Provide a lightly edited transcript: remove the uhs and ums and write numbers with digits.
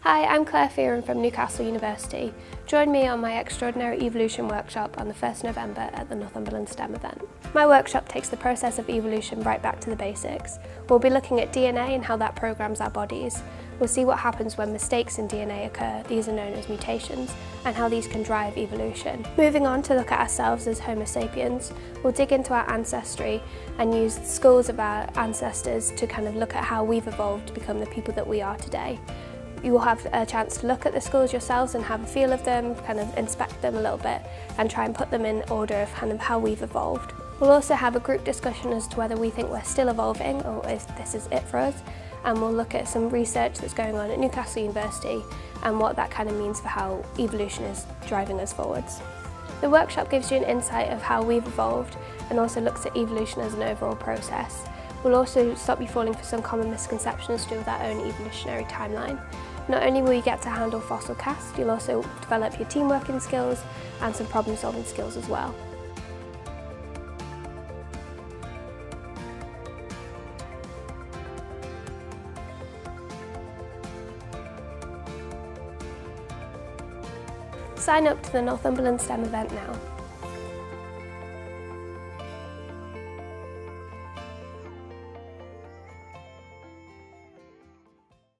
Hi, I'm Clare Fearon from Newcastle University. Join me on my Extraordinary Evolution workshop on the 1st November at the Northumberland STEM event. My workshop takes the process of evolution right back to the basics. We'll be looking at DNA and how that programs our bodies. We'll see what happens when mistakes in DNA occur, these are known as mutations, and how these can drive evolution. Moving on to look at ourselves as Homo sapiens, we'll dig into our ancestry and use the skills of our ancestors to kind of look at how we've evolved to become the people that we are today. You will have a chance to look at the schools yourselves and have a feel of them, kind of inspect them a little bit and try and put them in order of kind of how we've evolved. We'll also have a group discussion as to whether we think we're still evolving or if this is it for us, and we'll look at some research that's going on at Newcastle University and what that kind of means for how evolution is driving us forwards. The workshop gives you an insight of how we've evolved and also looks at evolution as an overall process. We'll also stop you falling for some common misconceptions to do with our own evolutionary timeline. Not only will you get to handle fossil casts, you'll also develop your team working skills and some problem solving skills as well. Sign up to the Northumberland STEM event now.